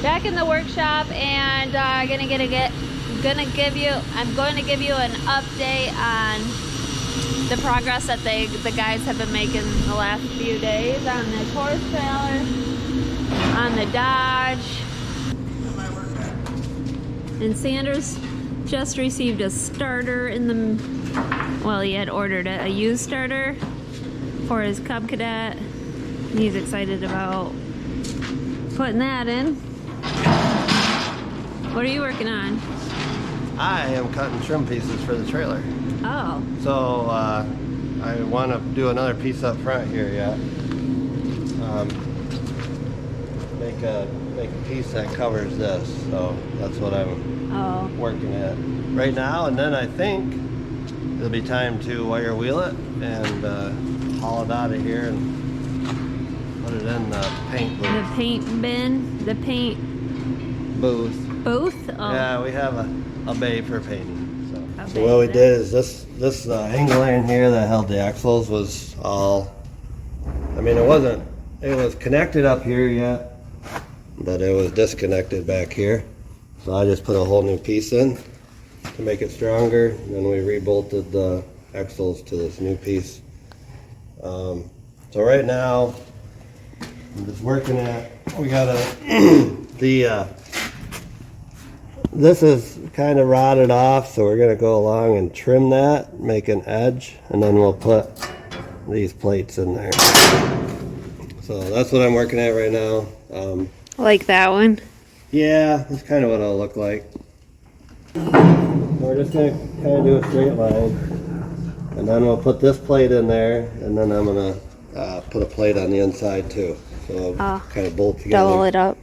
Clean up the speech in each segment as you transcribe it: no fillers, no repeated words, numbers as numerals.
Back in the workshop, and I'm going to give you an update on the progress that the guys have been making the last few days on the horse trailer, on the Dodge. And Sanders just received a starter in the, well, he had ordered it, a used starter for his Cub Cadet. And he's excited about putting that in. What are you working on? I am cutting trim pieces for the trailer. Oh. So I want to do another piece up front here yet. Make a piece that covers this. So that's what I'm working at right now. And then I think it'll be time to wire wheel it and haul it out of here and put it in the paint booth. The paint bin, the paint booth. Booth? Oh. Yeah, we have a bay for painting. So what we did is this angle iron here that held the axles was all, I mean it was connected up here yet, but it was disconnected back here. So I just put a whole new piece in to make it stronger, and then we rebolted the axles to this new piece. So right now I'm just working at, we got this is kind of rotted off, so we're going to go along and trim that, make an edge, and then we'll put these plates in there. So that's what I'm working at right now. Like that one? Yeah, that's kind of what it'll look like. So we're just going to kind of do a straight line, and then we'll put this plate in there, and then I'm going to put a plate on the inside too. So kind of bolt together. Double it up.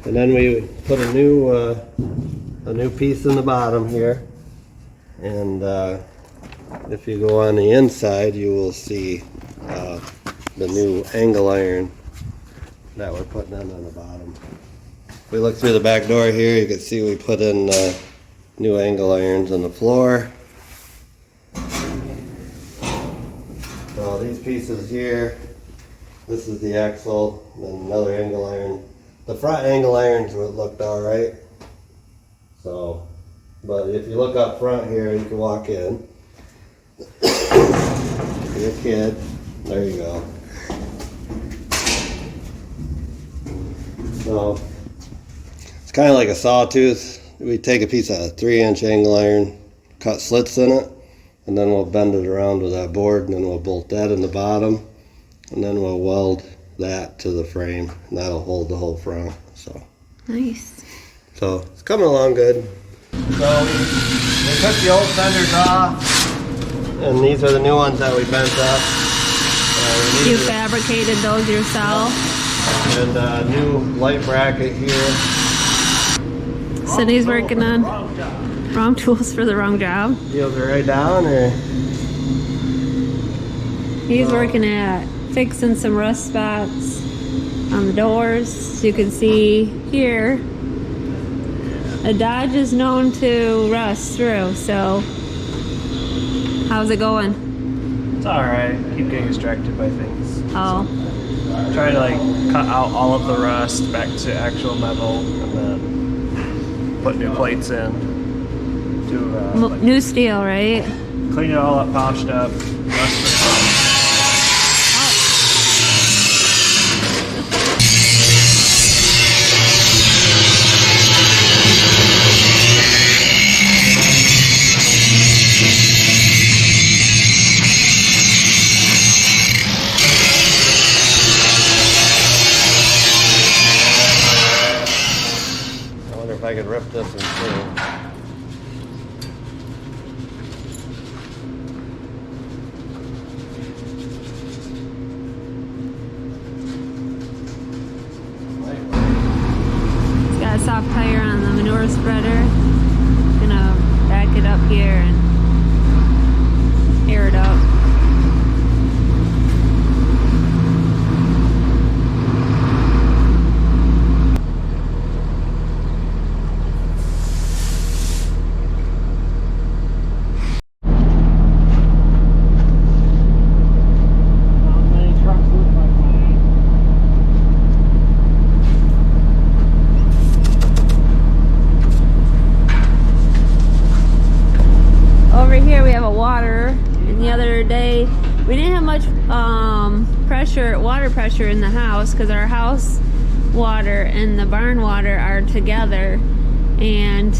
And then we put a new piece in the bottom here, and if you go on the inside you will see the new angle iron that we're putting in on the bottom. If we look through the back door here, you can see we put in new angle irons on the floor. So these pieces here, this is the axle, then another angle iron. The front angle irons looked alright. So, but if you look up front here, you can walk in. You're a kid. There you go. So, it's kind of like a sawtooth. We take a piece of 3-inch angle iron, cut slits in it, and then we'll bend it around with that board, and then we'll bolt that in the bottom, and then we'll weld that to the frame, and that'll hold the whole front. So nice. So it's coming along good. So we took the old fenders off, and these are the new ones that we bent up. You fabricated those yourself? And a new light bracket here. Cindy's working on wrong tools for the wrong job. Heels are right down, or? He's working at fixing some rust spots on the doors. You can see here, a Dodge is known to rust through, so how's it going? It's alright. Keep getting distracted by things. Oh. So, trying to like cut out all of the rust back to actual metal, and then put new plates in. New steel, right? Clean it all up, polished up, rust. I could rip this in two. It's got a soft tire on the manure spreader. Gonna back it up here and air it up. pressure in the house because our house water and the barn water are together, and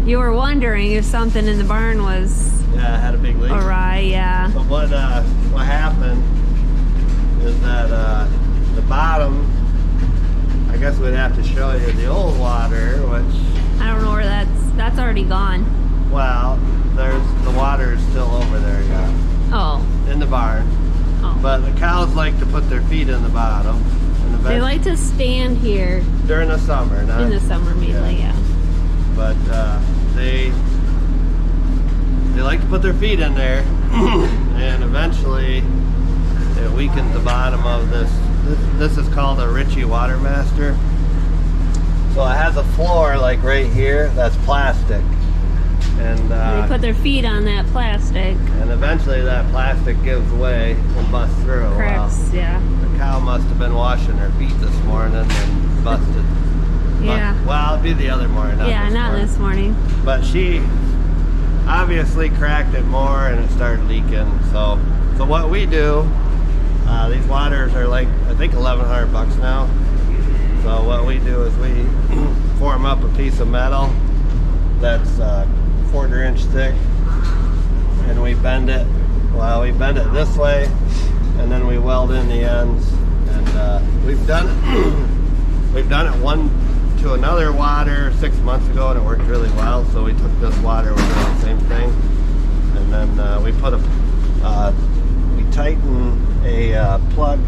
you were wondering if something in the barn was Yeah, I had a big leak. awry. Yeah. So what happened is that the bottom, I guess we'd have to show you the old water, which, I don't know where that's already gone. well, the water is still over there, yeah, Oh. in the barn. Oh. But the cows like to put their feet in the bottom. And They like to stand here during the summer, not in the summer mainly, yeah. But they like to put their feet in there, and eventually it weakens the bottom of this. This is called a Ritchie Watermaster. So it has a floor like right here that's plastic, and They put their feet on that plastic. and eventually that plastic gives way and busts through. Cracks, yeah. The cow must have been washing her feet this morning and busted. Yeah. Well, it'd be the other morning. Not this morning. But she obviously cracked it more and it started leaking. So what we do, these waters are like, I think $1,100 now. So what we do is we form up a piece of metal that's 1/4 inch thick, and we bend it. Well, we bend it this way, and then we weld in the ends. And we've done it one to another water 6 months ago, and it worked really well. So we took this water, we're doing the same thing, and then we put we tighten a plug.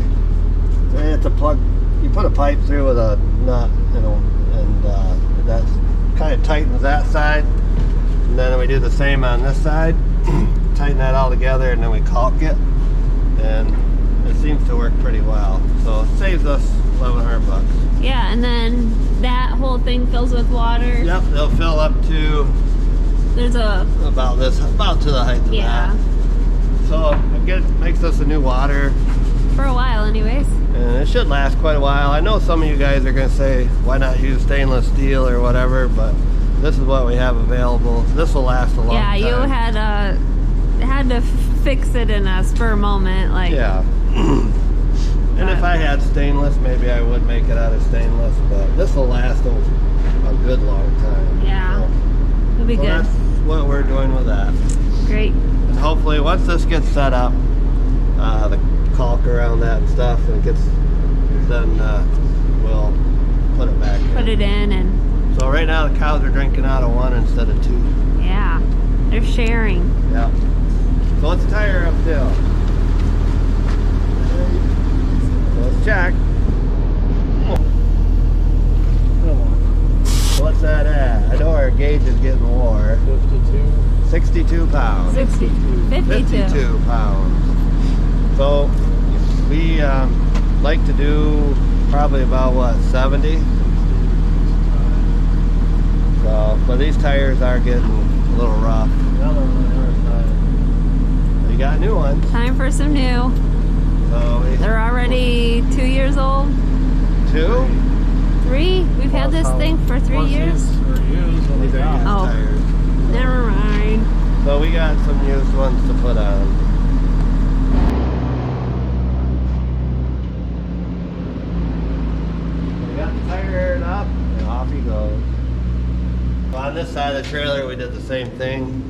It's a plug. You put a pipe through with a nut, and that kind of tightens that side. And then we do the same on this side. Tighten that all together, and then we caulk it, and it seems to work pretty well. So it saves us $1,100. Yeah, and then that whole thing fills with water. Yep, they'll fill up to There's a about to the height of that. So it makes us a new water, for a while anyways. and it should last quite a while. I know some of you guys are going to say, why not use stainless steel or whatever, but this is what we have available. This will last a long time. Yeah, you had to fix it in a spur moment, like. Yeah. And if I had stainless, maybe I would make it out of stainless, but this will last a good long time. Yeah. So, It'll be good. That's what we're doing with that. Great. And hopefully once this gets set up, the caulk around that and stuff, and it gets, then we'll put it back in. Put it in, and So right now the cows are drinking out of one instead of two. yeah, they're sharing. Yeah. So let's tie her up still. Let's check. What's that at? I know our gauge is getting wore. 62 pounds. 52 pounds. So we like to do probably about 70. So, but these tires are getting a little rough. We got new ones. Time for some new. So They're already 2 years old. 2? 3? We've had this thing for 3 years. These are used Oh. tires. Never mind. So we got some used ones to put on. We got the tire aired up, and off he goes. So on this side of the trailer, we did the same thing.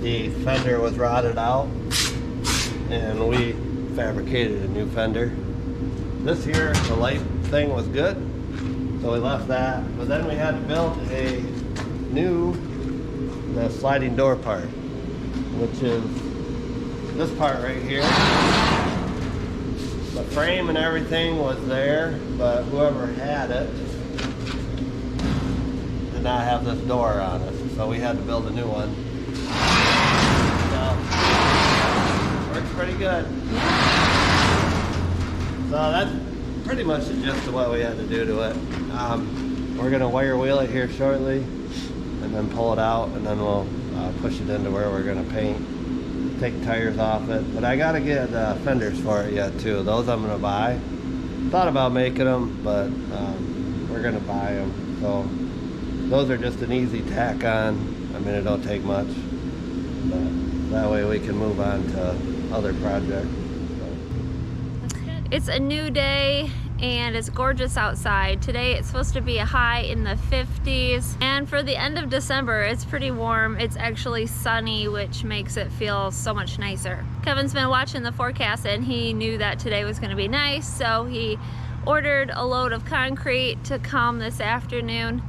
The fender was rotted out, and we fabricated a new fender. This here, the light thing was good, so we left that. But then we had to build a new the sliding door part, which is this part right here. The frame and everything was there, but whoever had it did not have this door on it, so we had to build a new one. So, works pretty good. So that's pretty much the gist of what we had to do to it. We're gonna wire wheel it here shortly, and then pull it out, and then we'll push it into where we're gonna paint, take tires off it. But I gotta get fenders for it yet too. Those I'm gonna buy. Thought about making them, but we're gonna buy them. So those are just an easy tack on. I mean, it don't take much, but that way we can move on to other projects. It's a new day and it's gorgeous outside. Today it's supposed to be a high in the 50s, and for the end of December it's pretty warm. It's actually sunny, which makes it feel so much nicer. Kevin's been watching the forecast and he knew that today was going to be nice, so he ordered a load of concrete to come this afternoon.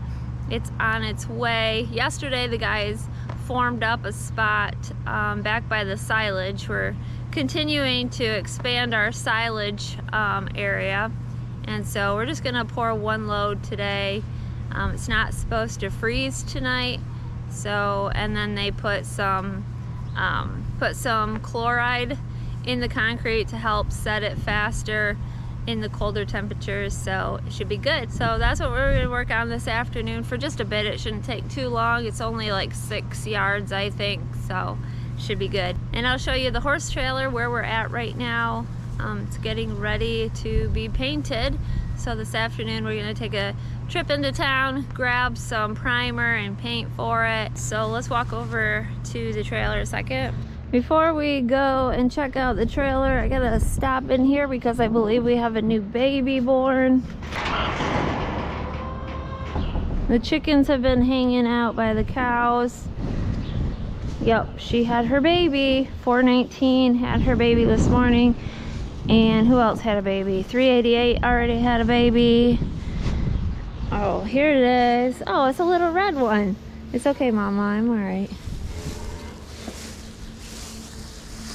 It's on its way. Yesterday the guys formed up a spot back by the silage. We're continuing to expand our silage area, and so we're just gonna pour one load today. It's not supposed to freeze tonight, so, and then they put some chloride in the concrete to help set it faster in the colder temperatures, so it should be good. So that's what we're gonna work on this afternoon for just a bit. It shouldn't take too long. It's only like 6 yards, I think, so should be good. And I'll show you the horse trailer where we're at right now. It's getting ready to be painted. So this afternoon we're gonna take a trip into town, grab some primer and paint for it. So let's walk over to the trailer a second. Before we go and check out the trailer, I gotta stop in here because I believe we have a new baby born. The chickens have been hanging out by the cows. Yep, she had her baby. 419 had her baby this morning. And who else had a baby? 388 already had a baby. Oh, here it is. Oh, it's a little red one. It's okay, Mama, I'm all right.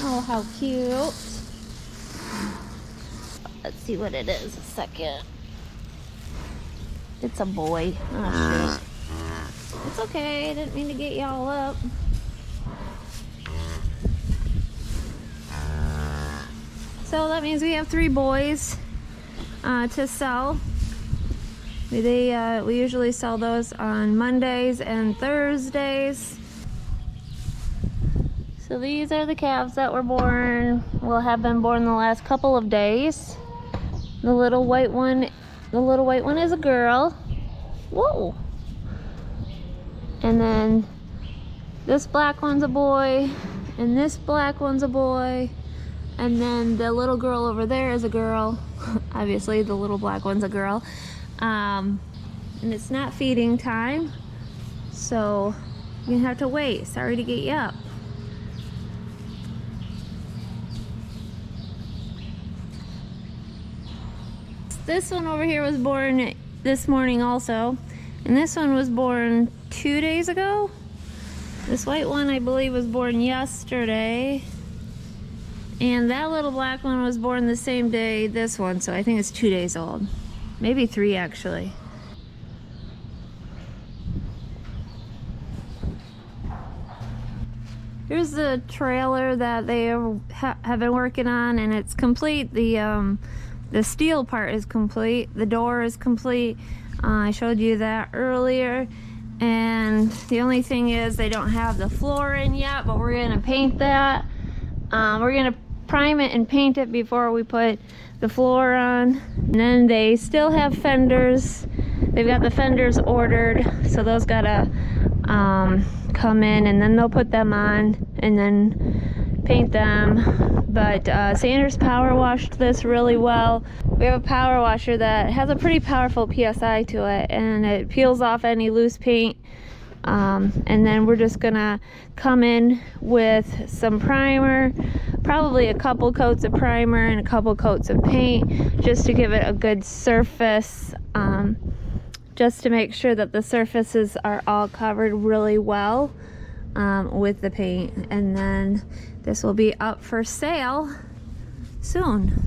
Oh, how cute. Let's see what it is a second. It's a boy. Oh, shoot. It's okay, I didn't mean to get y'all up. So that means we have 3 boys to sell. We usually sell those on Mondays and Thursdays. So these are the calves that were born, will have been born the last couple of days. The little white one is a girl. Whoa! And then this black one's a boy, and this black one's a boy, and then the little girl over there is a girl. Obviously the little black one's a girl. And it's not feeding time, so you're gonna have to wait. Sorry to get you up. This one over here was born this morning also, and this one was born 2 days ago. This white one I believe was born yesterday, and that little black one was born the same day this one, so I think it's 2 days old, maybe 3 actually. Here's the trailer that they have been working on, and it's complete. The steel part is complete. The door is complete. I showed you that earlier. And the only thing is they don't have the floor in yet, but we're gonna paint that. We're gonna prime it and paint it before we put the floor on. And then they still have fenders. They've got the fenders ordered, so those gotta come in, and then they'll put them on and then paint them. But Sanders power washed this really well. We have a power washer that has a pretty powerful PSI to it, and it peels off any loose paint. And then we're just gonna come in with some primer, probably a couple coats of primer and a couple coats of paint, just to give it a good surface, just to make sure that the surfaces are all covered really well with the paint. And then this will be up for sale soon.